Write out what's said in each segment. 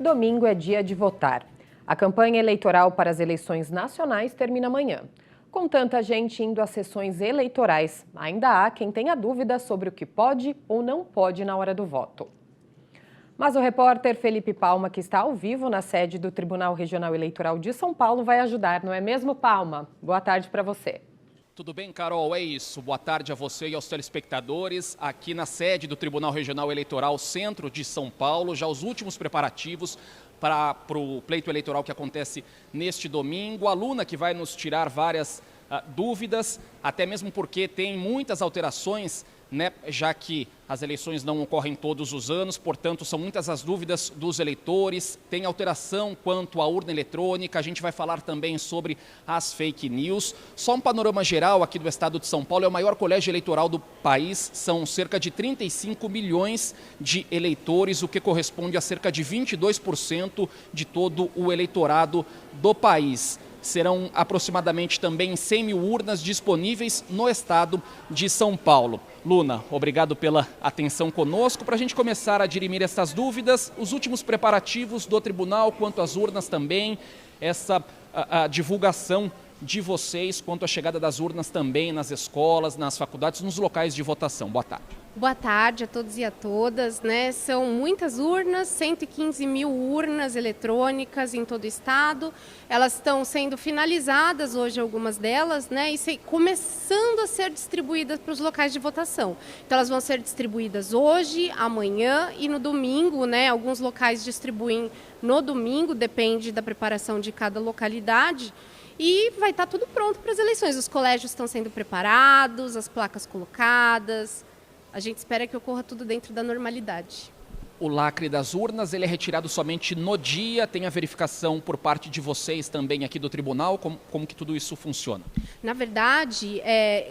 Domingo é dia de votar. A campanha eleitoral para as eleições nacionais termina amanhã. Com tanta gente indo às sessões eleitorais, ainda há quem tenha dúvidas sobre o que pode ou não pode na hora do voto. Mas o repórter Felipe Palma, que está ao vivo na sede do Tribunal Regional Eleitoral de São Paulo, vai ajudar, não é mesmo, Palma? Boa tarde para você. Tudo bem, Carol? É isso. Boa tarde a você e aos telespectadores. Aqui na sede do Tribunal Regional Eleitoral Centro de São Paulo, já os últimos preparativos para o pleito eleitoral que acontece neste domingo. A Luna que vai nos tirar várias dúvidas, até mesmo porque tem muitas alterações, né, já que as eleições não ocorrem todos os anos, portanto, são muitas as dúvidas dos eleitores. Tem alteração quanto à urna eletrônica, a gente vai falar também sobre as fake news. Só um panorama geral aqui do estado de São Paulo, é o maior colégio eleitoral do país, são cerca de 35 milhões de eleitores, o que corresponde a cerca de 22% de todo o eleitorado do país. Serão aproximadamente também 100 mil urnas disponíveis no estado de São Paulo. Luna, obrigado pela atenção conosco. Para a gente começar a dirimir essas dúvidas, os últimos preparativos do tribunal quanto às urnas também, essa a divulgação de vocês quanto à chegada das urnas também nas escolas, nas faculdades, nos locais de votação. Boa tarde. Boa tarde a todos e a todas, né? São muitas urnas, 115 mil urnas eletrônicas em todo o estado. Elas estão sendo finalizadas hoje, algumas delas, né? E começando a ser distribuídas para os locais de votação. Então elas vão ser distribuídas hoje, amanhã e no domingo, né? Alguns locais distribuem no domingo, depende da preparação de cada localidade. E vai estar tudo pronto para as eleições. Os colégios estão sendo preparados, as placas colocadas. A gente espera que ocorra tudo dentro da normalidade. O lacre das urnas, ele é retirado somente no dia? Tem a verificação por parte de vocês também aqui do tribunal? Como que tudo isso funciona? Na verdade,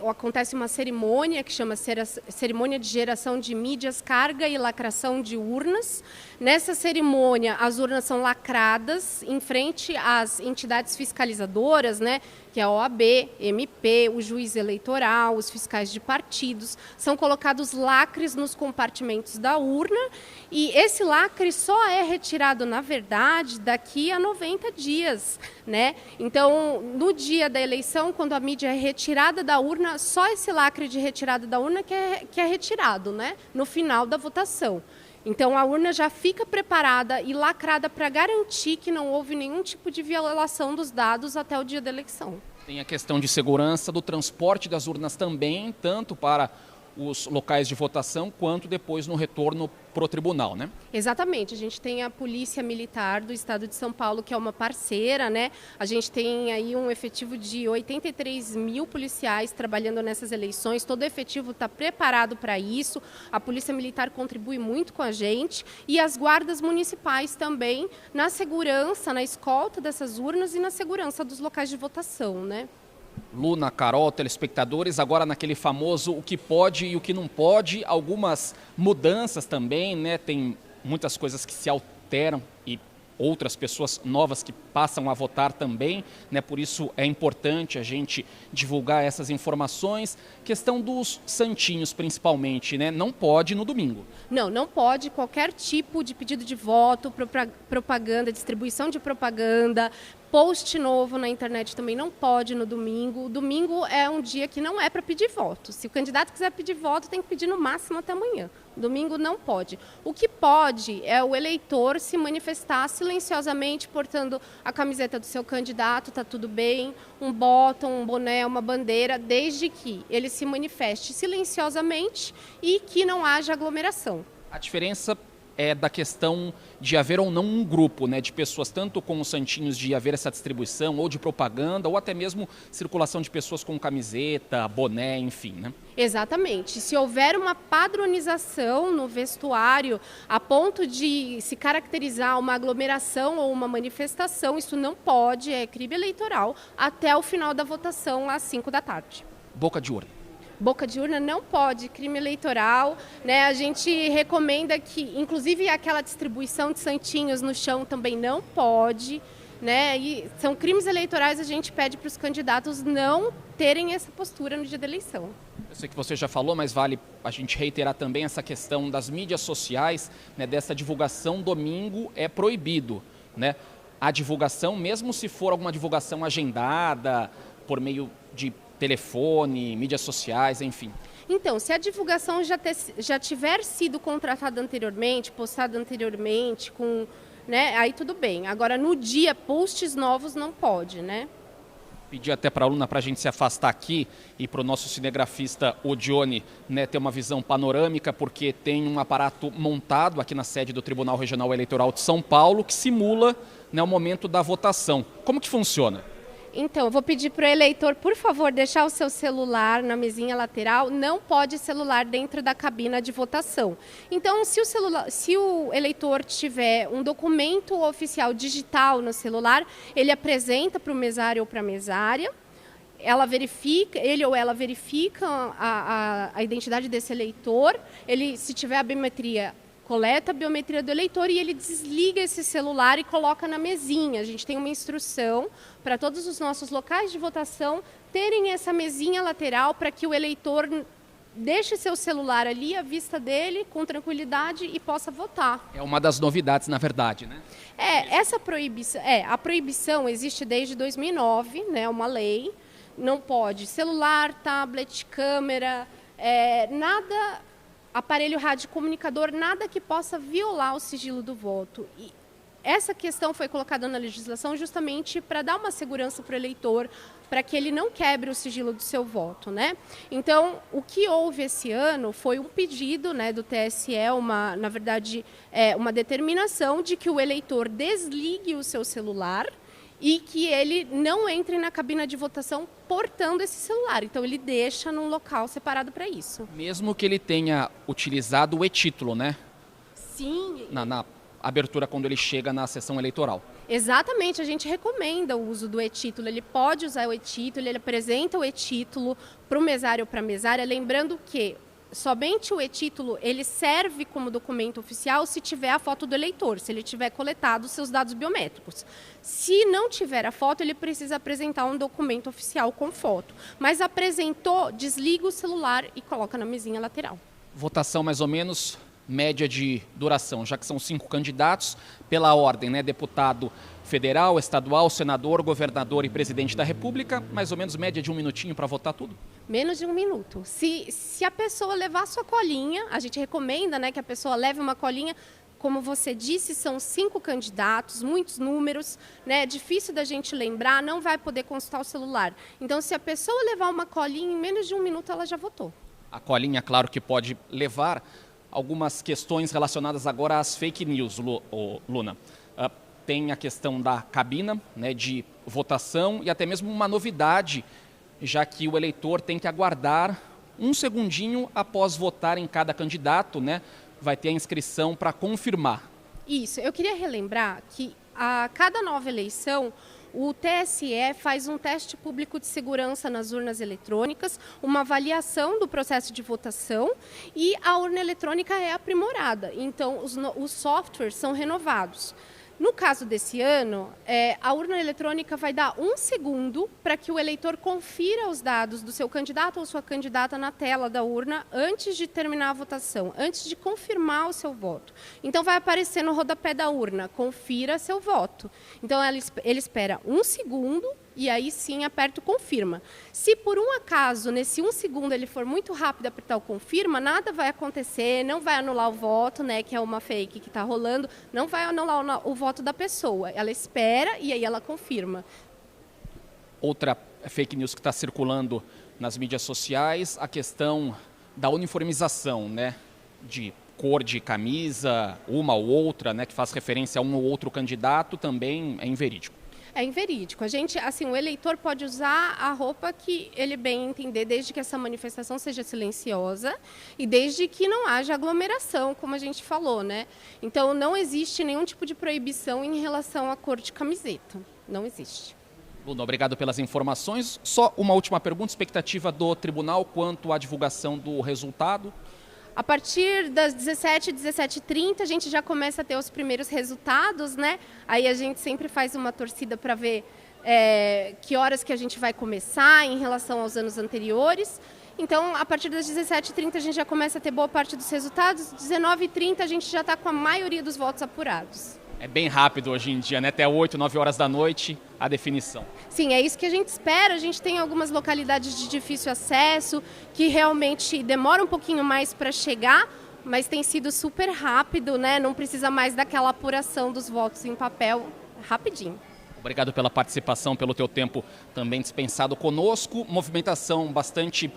acontece uma cerimônia que chama Cerimônia de Geração de Mídias, Carga e Lacração de Urnas. Nessa cerimônia, as urnas são lacradas em frente às entidades fiscalizadoras, né? Que é a OAB, MP, o juiz eleitoral, os fiscais de partidos. São colocados lacres nos compartimentos da urna e esse lacre só é retirado, na verdade, daqui a 90 dias, né? Então, no dia da eleição, quando a mídia é retirada da urna, só esse lacre de retirada da urna que é retirado, né? No final da votação. Então, a urna já fica preparada e lacrada para garantir que não houve nenhum tipo de violação dos dados até o dia da eleição. Tem a questão de segurança do transporte das urnas também, tanto para os locais de votação, quanto depois no retorno para o tribunal, né? Exatamente. A gente tem a Polícia Militar do Estado de São Paulo, que é uma parceira, né? A gente tem aí um efetivo de 83 mil policiais trabalhando nessas eleições. Todo o efetivo está preparado para isso. A Polícia Militar contribui muito com a gente e as guardas municipais também na segurança, na escolta dessas urnas e na segurança dos locais de votação, né? Luna, Carol, telespectadores, agora naquele famoso o que pode e o que não pode, algumas mudanças também, né? Tem muitas coisas que se alteram e outras pessoas novas que passam a votar também, né? Por isso é importante a gente divulgar essas informações. Questão dos santinhos, principalmente, né? Não pode no domingo. Não pode qualquer tipo de pedido de voto, propaganda, distribuição de propaganda, post novo na internet também não pode no domingo. O domingo é um dia que não é para pedir voto. Se o candidato quiser pedir voto, tem que pedir no máximo até amanhã. Domingo não pode. O que pode é o eleitor se manifestar silenciosamente portando a camiseta do seu candidato, está tudo bem, um botão, um boné, uma bandeira, desde que ele se manifeste silenciosamente e que não haja aglomeração. A diferença é da questão de haver ou não um grupo, né, de pessoas, tanto com os santinhos de haver essa distribuição, ou de propaganda, ou até mesmo circulação de pessoas com camiseta, boné, enfim, né? Exatamente. Se houver uma padronização no vestuário a ponto de se caracterizar uma aglomeração ou uma manifestação, isso não pode, é crime eleitoral, até o final da votação, às 5 da tarde. Boca de urna. Boca de urna não pode, crime eleitoral, né? A gente recomenda que, inclusive, aquela distribuição de santinhos no chão também não pode, né? E são crimes eleitorais, a gente pede para os candidatos não terem essa postura no dia da eleição. Eu sei que você já falou, mas vale a gente reiterar também essa questão das mídias sociais, né, dessa divulgação domingo é proibido, né? A divulgação, mesmo se for alguma divulgação agendada por meio de telefone, mídias sociais, enfim. Então, se a divulgação já tiver sido contratada anteriormente, postada anteriormente, né, aí tudo bem. Agora, no dia, posts novos não pode, né? Pedir até para a Luna para a gente se afastar aqui e para o nosso cinegrafista, o Johnny, né, ter uma visão panorâmica, porque tem um aparato montado aqui na sede do Tribunal Regional Eleitoral de São Paulo que simula, né, o momento da votação. Como que funciona? Então, eu vou pedir para o eleitor, por favor, deixar o seu celular na mesinha lateral. Não pode celular dentro da cabina de votação. Então, se o eleitor tiver um documento oficial digital no celular, ele apresenta para o mesário ou para a mesária. Ele ou ela verifica a identidade desse eleitor. Ele, se tiver a biometria, coleta a biometria do eleitor e ele desliga esse celular e coloca na mesinha. A gente tem uma instrução para todos os nossos locais de votação terem essa mesinha lateral para que o eleitor deixe seu celular ali à vista dele com tranquilidade e possa votar. É uma das novidades, na verdade, né? A proibição existe desde 2009, né, uma lei. Não pode celular, tablet, câmera, nada, aparelho radiocomunicador, nada que possa violar o sigilo do voto. E essa questão foi colocada na legislação justamente para dar uma segurança para o eleitor, para que ele não quebre o sigilo do seu voto, né? Então, o que houve esse ano foi um pedido, né, do TSE, na verdade, uma determinação de que o eleitor desligue o seu celular e que ele não entre na cabina de votação portando esse celular. Então, ele deixa num local separado para isso. Mesmo que ele tenha utilizado o e-título, né? Sim. Na abertura quando ele chega na sessão eleitoral. Exatamente, a gente recomenda o uso do e-título. Ele pode usar o e-título, ele apresenta o e-título para o mesário ou para a mesária, lembrando que somente o e-título ele serve como documento oficial se tiver a foto do eleitor, se ele tiver coletado os seus dados biométricos. Se não tiver a foto, ele precisa apresentar um documento oficial com foto. Mas apresentou, desliga o celular e coloca na mesinha lateral. Votação mais ou menos média de duração, já que são 5 candidatos, pela ordem, né? Deputado federal, estadual, senador, governador e presidente da República, mais ou menos média de 1 minutinho para votar tudo? Menos de 1 minuto. Se a pessoa levar sua colinha, a gente recomenda, né, que a pessoa leve uma colinha. Como você disse, são 5 candidatos, muitos números, né? É difícil da gente lembrar, não vai poder consultar o celular. Então, se a pessoa levar uma colinha, em menos de 1 minuto ela já votou. A colinha, claro que pode levar algumas questões relacionadas agora às fake news, Luna. Tem a questão da cabina, né, de votação e até mesmo uma novidade, já que o eleitor tem que aguardar um segundinho após votar em cada candidato, né? Vai ter a inscrição para confirmar. Isso, eu queria relembrar que a cada nova eleição, o TSE faz um teste público de segurança nas urnas eletrônicas, uma avaliação do processo de votação e a urna eletrônica é aprimorada. Então, os softwares são renovados. No caso desse ano, a urna eletrônica vai dar 1 segundo para que o eleitor confira os dados do seu candidato ou sua candidata na tela da urna antes de terminar a votação, antes de confirmar o seu voto. Então, vai aparecer no rodapé da urna, confira seu voto. Então, ele espera 1 segundo e aí sim aperta o confirma. Se por um acaso, nesse 1 segundo, ele for muito rápido apertar o confirma, nada vai acontecer, não vai anular o voto, né, que é uma fake que está rolando, não vai anular o voto da pessoa. Ela espera e aí ela confirma. Outra fake news que está circulando nas mídias sociais, a questão da uniformização, né, de cor de camisa, uma ou outra, né, que faz referência a um ou outro candidato, também é inverídico. É inverídico. O eleitor pode usar a roupa que ele bem entender, desde que essa manifestação seja silenciosa e desde que não haja aglomeração, como a gente falou, né? Então, não existe nenhum tipo de proibição em relação à cor de camiseta. Não existe. Luna, obrigado pelas informações. Só uma última pergunta, expectativa do tribunal quanto à divulgação do resultado? A partir das 17h30, a gente já começa a ter os primeiros resultados, né? Aí a gente sempre faz uma torcida para ver que horas que a gente vai começar em relação aos anos anteriores. Então, a partir das 17h30 a gente já começa a ter boa parte dos resultados, 19h30 a gente já está com a maioria dos votos apurados. É bem rápido hoje em dia, né? Até 8, 9 horas da noite, a definição. Sim, é isso que a gente espera. A gente tem algumas localidades de difícil acesso, que realmente demora um pouquinho mais para chegar, mas tem sido super rápido, né? Não precisa mais daquela apuração dos votos em papel, rapidinho. Obrigado pela participação, pelo teu tempo também dispensado conosco. Movimentação bastante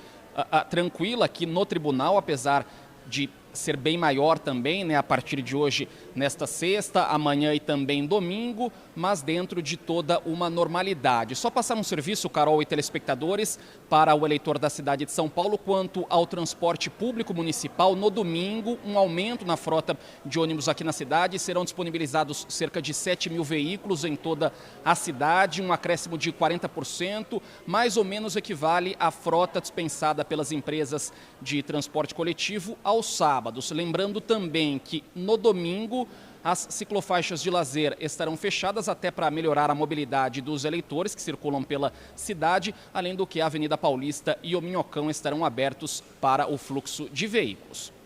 tranquila aqui no tribunal, apesar de ser bem maior também, né, a partir de hoje, nesta sexta, amanhã e também domingo, mas dentro de toda uma normalidade. Só passar um serviço, Carol e telespectadores, para o eleitor da cidade de São Paulo quanto ao transporte público municipal. No domingo, um aumento na frota de ônibus aqui na cidade. Serão disponibilizados cerca de 7 mil veículos em toda a cidade, um acréscimo de 40%, mais ou menos equivale à frota dispensada pelas empresas de transporte coletivo aos sábados. Lembrando também que no domingo as ciclofaixas de lazer estarão fechadas até para melhorar a mobilidade dos eleitores que circulam pela cidade, além do que a Avenida Paulista e o Minhocão estarão abertos para o fluxo de veículos.